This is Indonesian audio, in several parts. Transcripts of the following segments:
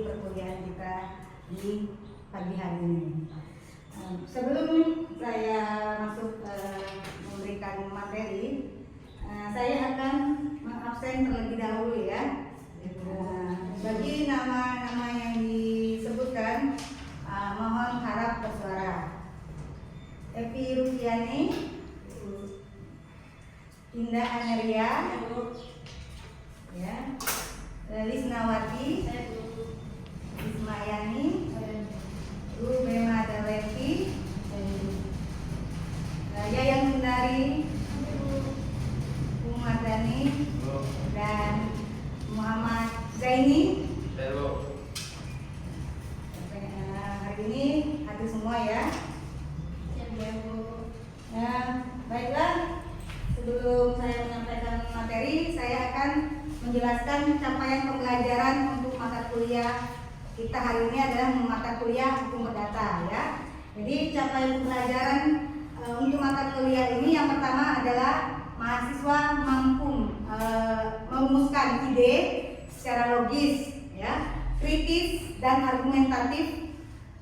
perkuliahan kita di pagi hari ini. Sebelum saya masuk memberikan materi, saya akan mengabsen terlebih dahulu ya. Bagi nama-nama yang disebutkan, mohon harap bersuara. Evi Rufiani, Indah Aneria, ya, Lisnawati, Ismayani, Rubema Daweti, Yayan Sundari, Umadani, dan Muhammad Zaini. Hari ini hadir semua ya. Baiklah, sebelum saya menyampaikan materi, saya akan menjelaskan capaian pembelajaran untuk mata kuliah kita hari ini adalah mata kuliah hukum perdata ya. Jadi capaian pembelajaran untuk mata kuliah ini yang pertama adalah mahasiswa mampu merumuskan ide secara logis ya, kritis dan argumentatif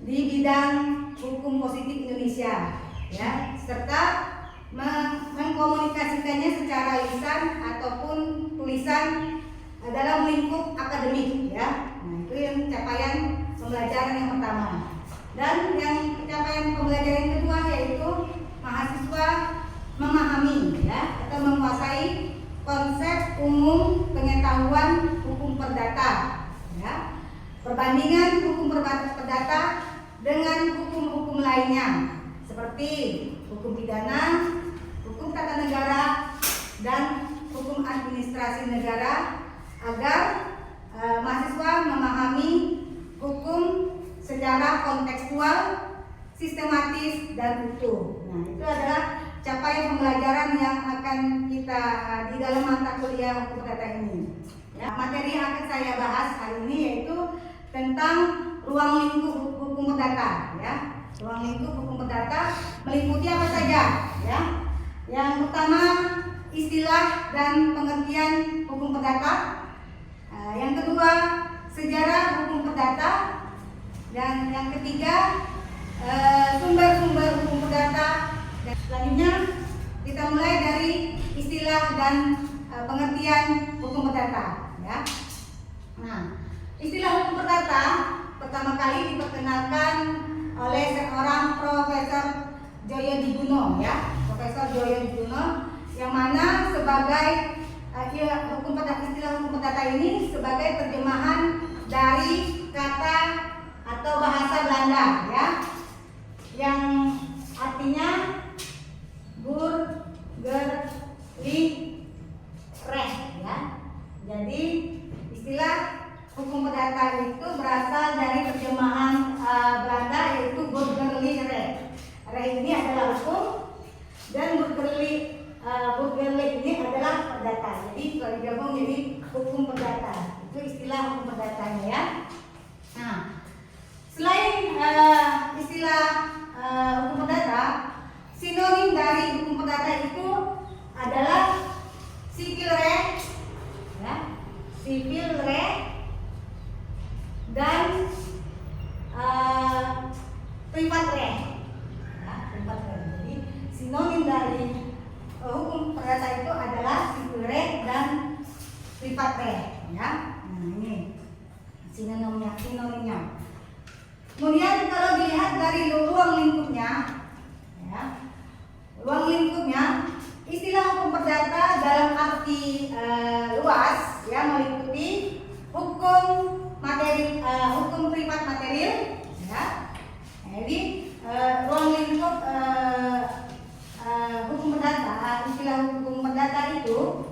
di bidang hukum positif Indonesia ya, serta mengkomunikasikannya secara lisan ataupun tulisan dalam lingkup akademik ya. Nah, itu yang capaian pembelajaran yang pertama. Dan yang capaian pembelajaran yang kedua yaitu mahasiswa memahami ya atau menguasai konsep umum pengetahuan hukum perdata ya. Perbandingan hukum perdata dengan hukum-hukum lainnya seperti hukum pidana, hukum tata negara, dan hukum administrasi negara agar mahasiswa memahami hukum secara kontekstual, sistematis, dan utuh. Nah, itu adalah capaian pembelajaran yang akan kita di dalam mata kuliah hukum perdata ini. Ya, materi yang akan saya bahas hari ini yaitu tentang ruang lingkup hukum perdata. Ya, ruang lingkup hukum perdata meliputi apa saja? Ya, yang pertama istilah dan pengertian hukum perdata. Yang kedua sejarah hukum perdata. Dan yang ketiga sumber-sumber hukum perdata. Dan selanjutnya kita mulai dari istilah dan pengertian hukum perdata ya. Nah, istilah hukum perdata pertama kali diperkenalkan oleh seorang Profesor Joyo Diguno ya, Profesor Joyo Diguno, yang mana sebagai istilah hukum perdata ini sebagai terjemahan dari kata atau bahasa Belanda ya, yang artinya burgerlijk ya. Jadi istilah hukum perdata itu berasal dari terjemahan Belanda yaitu burgerlijk. Ini adalah hukum dan burgerlijk ini adalah perdata. Jadi kalau digabung jadi hukum perdata. Itu istilah hukum perdatanya ya. Nah, selain istilah hukum perdata, sinonim dari hukum perdata itu adalah civil re, ya, civil re, dan privat re, ya, privat re. Jadi sinonim dari hukum perdata itu adalah civil re dan privat re, ya. Nah, ini sinonimnya. Kemudian kalau dilihat dari ruang lingkupnya, ya, ruang lingkupnya istilah hukum perdata dalam arti luas ya meliputi hukum materi, hukum privat material, ya. Jadi ruang lingkup hukum perdata, istilah hukum perdata itu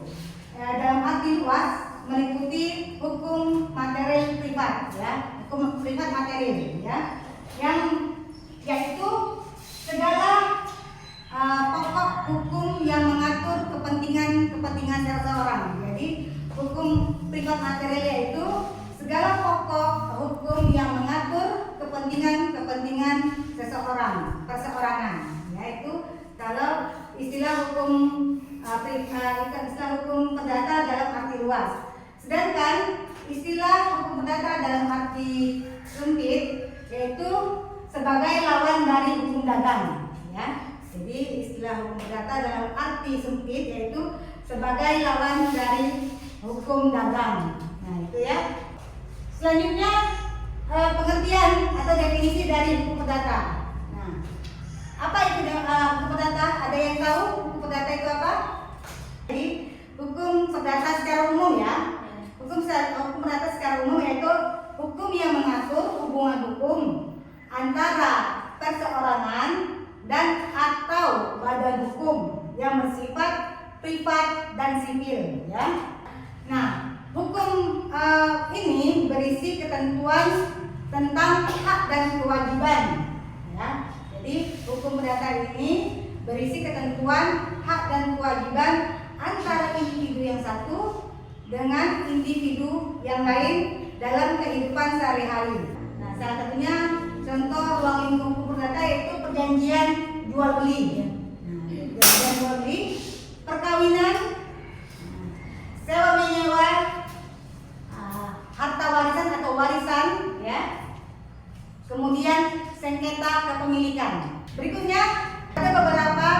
dalam arti luas meliputi hukum material privat, ya, hukum privat material, ya, yang yaitu segala pokok hukum yang mengatur kepentingan seseorang. Jadi hukum privat material yaitu segala pokok hukum yang mengatur kepentingan seseorang, perseorangan. Yaitu kalau istilah hukum istilah hukum perdata dalam arti luas. Sedangkan istilah hukum perdata dalam arti sempit yaitu sebagai lawan dari hukum dagang, ya. Jadi istilah hukum perdata dalam arti sempit yaitu sebagai lawan dari hukum dagang. Nah, itu ya. Selanjutnya pengertian atau definisi dari hukum perdata. Nah, apa itu hukum perdata? Ada yang tahu hukum perdata itu apa? Jadi hukum perdata secara umum ya. Hukum perdata secara umum yaitu hukum yang mengatur hubungan hukum antara perseorangan dan atau badan hukum yang bersifat privat dan sipil, ya. Nah, hukum ini berisi ketentuan tentang hak dan kewajiban, ya. Jadi hukum perdata ini berisi ketentuan hak dan kewajiban antara individu yang satu dengan individu yang lain dalam kehidupan sehari-hari. Nah, salah satunya contoh ruang lingkup hukum perdata yaitu perjanjian jual beli. Nah, perjanjian jual beli, perkawinan, sewa menyewa, harta warisan atau warisan, ya. Kemudian sengketa kepemilikan. Berikutnya ada beberapa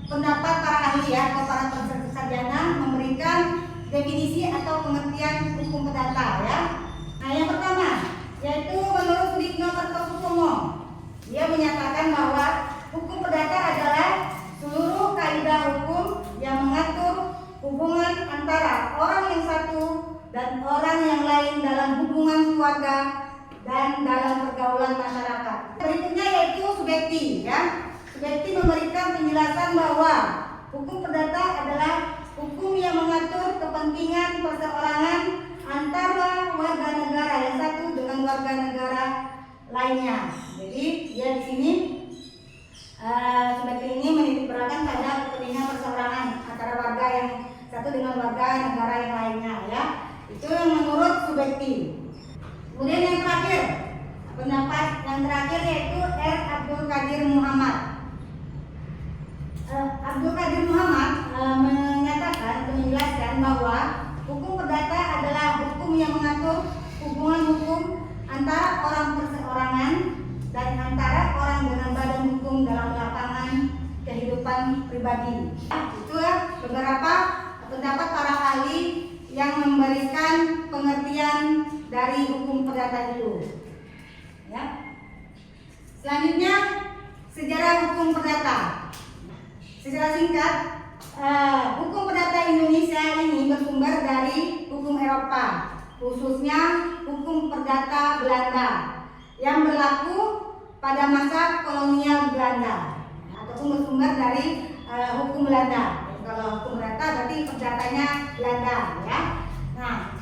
pendapat para ahli ya atau para sarjana memberikan definisi atau pengertian hukum perdata, ya. Nah, yang pertama yaitu menurut Sudipno Kertosupomo, dia menyatakan bahwa hukum perdata adalah seluruh kaidah hukum yang mengatur hubungan antara orang yang satu dan orang yang lain dalam hubungan keluarga dan dalam pergaulan masyarakat. Berikutnya yaitu subjekti, ya. Subjekti memberikan penjelasan bahwa hukum perdata adalah hukum yang mengatur kepentingan perseorangan antara warga negara yang satu dengan warga negara lainnya. Jadi dia di sini subjekti ini menitik beratkan pada kepentingan perseorangan antara warga yang satu dengan warga negara yang lainnya, ya. Itu yang menurut subjekti. Kemudian yang terakhir, pendapat yang terakhir yaitu R. Abdul Qadir Muhammad. Abdul Qadir Muhammad menyatakan atau menjelaskan bahwa hukum perdata adalah hukum yang mengatur hubungan hukum antara orang perseorangan dan antara orang dengan badan hukum dalam lapangan kehidupan pribadi. Itu ya beberapa pendapat para ahli yang memberikan pengertian dari hukum perdata itu, ya. Selanjutnya sejarah hukum perdata. Secara singkat, hukum perdata Indonesia ini bersumber dari hukum Eropa, khususnya hukum perdata Belanda yang berlaku pada masa kolonial Belanda, ataupun bersumber dari hukum Belanda. Kalau hukum perdata berarti perdatanya Belanda, ya. Nah,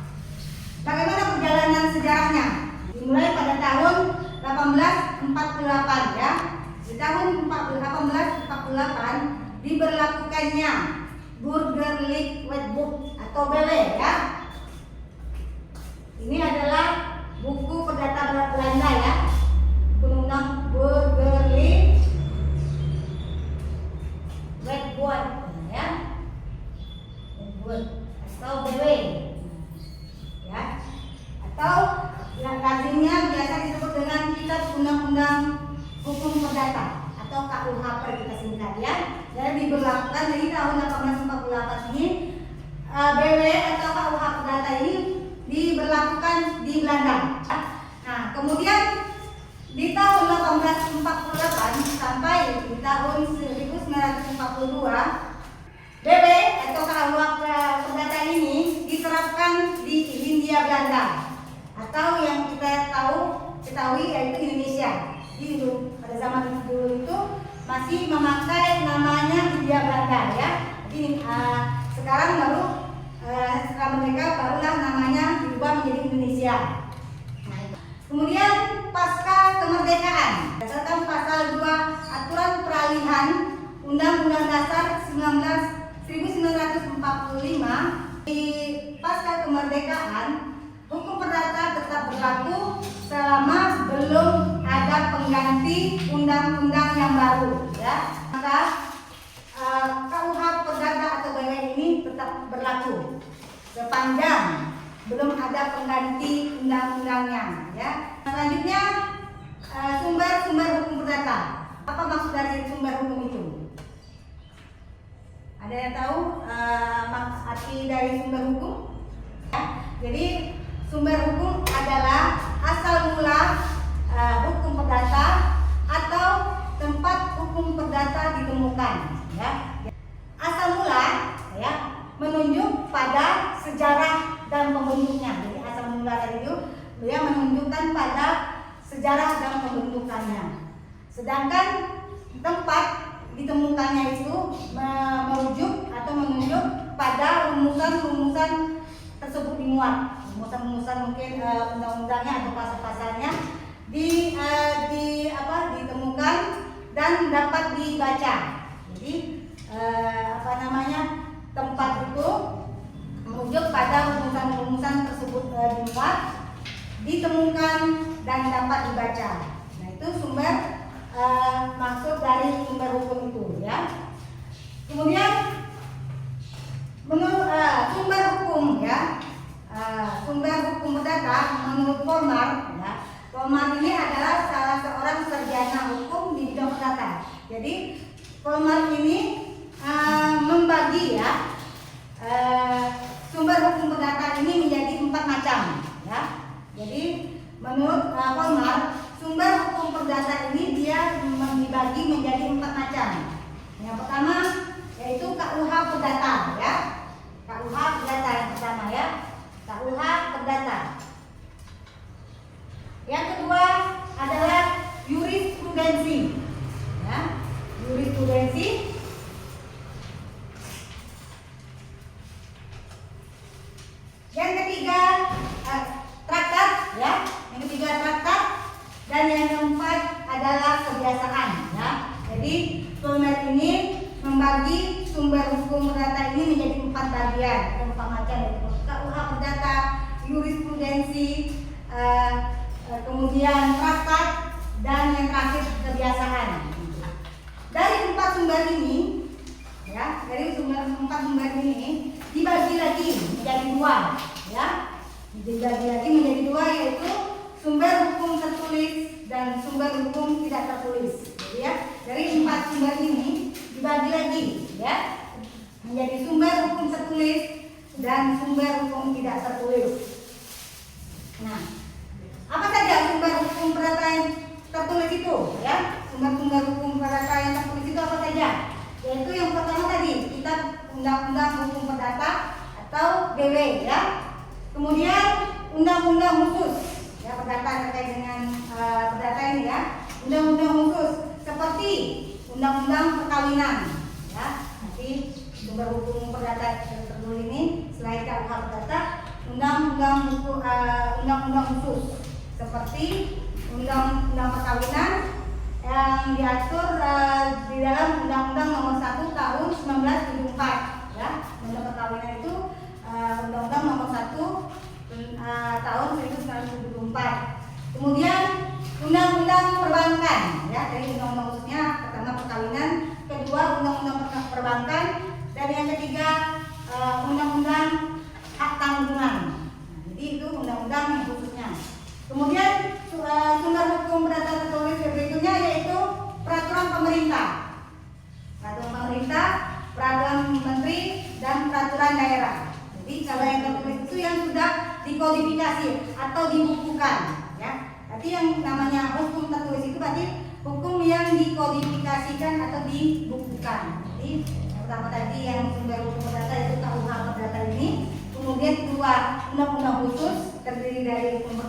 bagaimana perjalanan sejarahnya? Dimulai pada tahun 1848, ya. Di tahun 1848 diberlakukannya Burgerlijk Wetboek atau BW, ya. Ini adalah buku perdata Belanda, ya. Undang-undang Burgerlijk Wetboek, ya. Atau BW, ya. Atau yang lazimnya biasa disebut dengan Kitab Undang-Undang Hukum Perdata atau KUHP kita singkat, ya. Dan diberlakukan dari tahun 1848 ini BW atau KUH perdata ini diberlakukan di Belanda. Nah, kemudian di tahun 1848 sampai di tahun 1942 BW atau KUH perdata ini diterapkan di Hindia Belanda atau yang kita ketahui yaitu Indonesia. Jadi pada zaman dulu itu masih memakai namanya Hindia Belanda, ya. Jadi sekarang baru setelah mereka barulah namanya diubah menjadi Indonesia. Nah, kemudian pasca kemerdekaan berdasarkan pasal 2 Aturan Peralihan Undang-Undang Dasar 1945 di pasca kemerdekaan hukum perdata tetap berlaku selama belum ada pengganti undang-undang yang baru, ya. Maka KUH perdata atau BW ini tetap berlaku sepanjang belum ada pengganti undang-undangnya, ya. Selanjutnya sumber hukum perdata. Apa maksud dari sumber hukum itu? Ada yang tahu arti dari sumber hukum? Ya. Jadi sumber hukum adalah asal mula hukum perdata atau tempat hukum perdata ditemukan, ya. Asal mula, ya, menunjuk pada sejarah dan pembentuknya. Jadi asal mula tadi itu dia menunjukkan pada sejarah dan pembentukannya. Sedangkan tempat ditemukannya itu merujuk atau menunjuk pada rumusan-rumusan tersebut dimuat. Rumusan-rumusan mungkin undang-undangnya atau pasal-pasalnya ditemukan dan dapat dibaca. Jadi tempat itu merujuk pada rumusan-rumusan tersebut dimuat, ditemukan dan dapat dibaca. Nah, itu sumber maksud dari sumber hukum itu, ya. Kemudian menurut sumber hukum, ya, sumber hukum perdata menurut Polmar, ya. Polmar ini adalah salah seorang sarjana hukum di bidang perdata. Jadi Polmar ini membagi, ya, sumber hukum perdata ini menjadi 4 macam, ya. Jadi menurut Polmar, sumber hukum perdata ini dia dibagi menjadi 4 macam. Yang pertama yaitu KUH perdata, ya. KUH perdata yang pertama, ya. KUH perdata. Yang kedua adalah jurisprudensi, ya. Jurisprudensi. Yang ketiga traktat, ya. Yang ketiga traktat. Dan yang keempat adalah kebiasaan, ya. Jadi Polmar ini membagi sumber hukum perdata ini menjadi 4 bagian, 4 macam, yaitu KUH perdata, jurisprudensi, kemudian traktat, dan yang terakhir kebiasaan. Dari 4 sumber ini, ya, dari 4 sumber ini dibagi lagi menjadi 2, ya. Dibagi lagi menjadi 2, yaitu sumber hukum tertulis dan sumber hukum tidak tertulis. Jadi, ya, dari 4 sumber ini dibagi lagi, ya, menjadi sumber hukum tertulis dan sumber hukum tidak tertulis. Nah, apa saja sumber hukum perdata yang tertulis itu, ya? Sumber-sumber hukum perdata yang tertulis itu apa saja? Yaitu yang pertama tadi, kitab undang-undang hukum perdata atau DW, ya. Kemudian undang-undang khusus, ya, perdata terkait dengan perdata ini, ya. Undang-undang khusus seperti undang-undang perkawinan, ya. Nanti sumber hukum perdata tertulis ini selain KUH perdata, undang-undang khusus seperti undang-undang perkawinan yang diatur di dalam Undang-Undang Nomor 1 Tahun 1974, ya. Undang perkawinan itu Undang-Undang Nomor 1 Tahun 1974. Kemudian Undang-Undang perbankan, ya, dari undang-undang khususnya pertama perkawinan, kedua undang-undang perbankan, dan yang ketiga undang-undang hak tanggungan. Jadi itu undang-undang yang khususnya. Kemudian sumber hukum perdata tertulis berikutnya yaitu peraturan pemerintah, peraturan menteri, dan peraturan daerah. Jadi kalau yang tertulis itu yang sudah dikodifikasi atau dibukukan, ya. Berarti yang namanya hukum tertulis itu berarti hukum yang dikodifikasikan atau dibukukan. Jadi yang pertama tadi yang sumber hukum perdata itu KUH perdata ini. Kemudian kedua undang-undang khusus terdiri dari hukum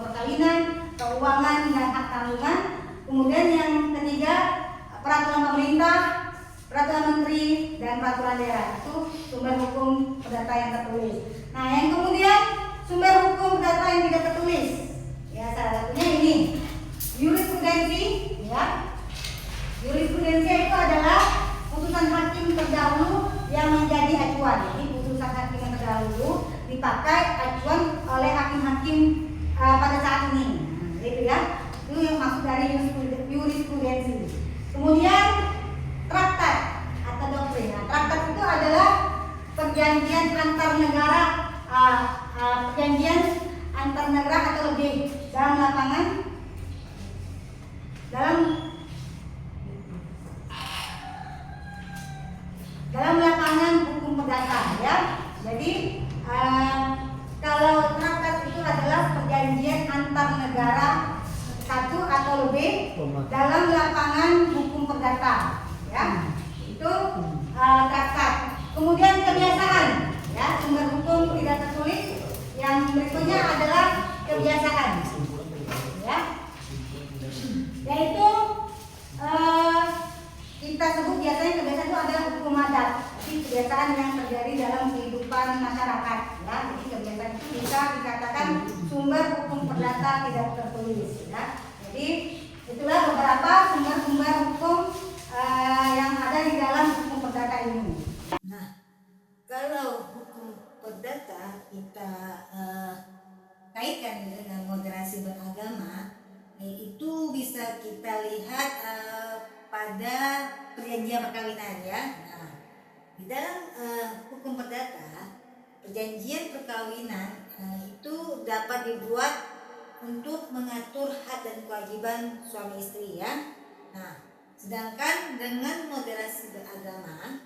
perkawinan, keuangan, dan hak tanggungan. Kemudian yang ketiga peraturan pemerintah, peraturan menteri, dan peraturan daerah. Itu sumber hukum perdata yang tertulis. Nah, yang kemudian sumber hukum perdata yang tidak tertulis, ya, salah satunya ini jurisprudensi, ya. Jurisprudensi itu adalah putusan hakim terdahulu yang menjadi acuan. Jadi putusan hakim yang terdahulu dipakai acuan oleh hakim-hakim pada saat ini. Nah, itu, ya. Itu yang maksud dari jurisprudensi. Kemudian traktat atau doktrin. Nah, traktat itu adalah perjanjian antar negara perjanjian antar negara atau lebih dalam lapangan hukum perdata ya. Jadi kalau traktat itu adalah perjanjian antar negara satu atau lebih dalam lapangan hukum perdata ya. Itu traktat. Kemudian kebiasaan ya, sumber hukum tidak tertulis. Yang berikutnya adalah kebiasaan ya, yaitu kita sebut biasanya kebiasaan itu adalah hukum adat, jadi kebiasaan yang terjadi dalam kehidupan masyarakat ya. Jadi kebiasaan itu bisa dikatakan sumber hukum perdata tidak tertulis ya. Jadi itulah beberapa sumber-sumber hukum yang ada di dalam hukum perdata ini. Nah, kalau hukum perdata kita kaitkan dengan moderasi beragama, itu bisa kita lihat pada perjanjian perkawinan ya. Nah, di dalam hukum perdata, perjanjian perkawinan itu dapat dibuat untuk mengatur hak dan kewajiban suami istri ya. Nah, sedangkan dengan moderasi beragama,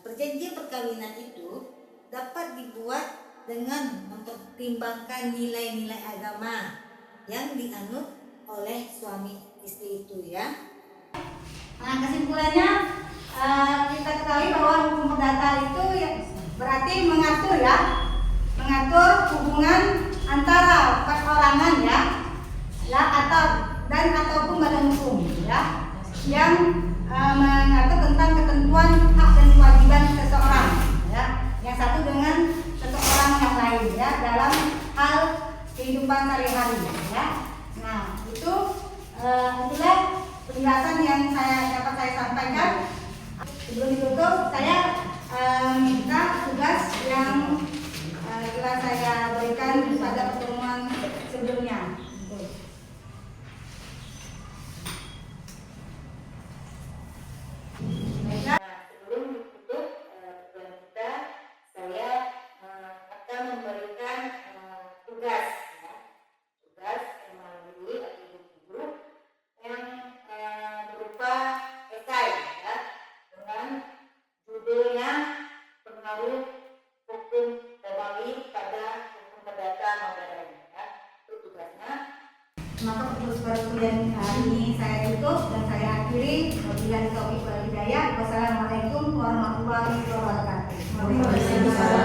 perjanjian perkawinan itu dapat dibuat dengan mempertimbangkan nilai-nilai agama yang dianut oleh suami istri itu ya. Nah, kesimpulannya kita ketahui bahwa hukum perdata itu ya, berarti mengatur hubungan antara perorangan ya ataupun badan hukum ya, yang mengatur tentang ketentuan hak dan kewajiban seseorang ya, yang satu dengan seseorang yang lain ya dalam hal kehidupan sehari-hari ya. Nah, itulah penjelasan yang dapat saya sampaikan. Sebelum ditutup, saya minta tugas yang telah saya berikan pada pertemuan sebelumnya. Sebelum ditutup pertemuan kita, saya akan memberikan tugas yang melalui ibu-ibu yang berupa esai ya, dengan judulnya pengaruh hukum Romawi pada hukum perdata modern ya. Itu tugasnya. Maka pertemuan hari ini saya tutup dan saya akhiri. Wabillahi taufiq wal hidayah. Wassalamualaikum warahmatullahi wabarakatuh.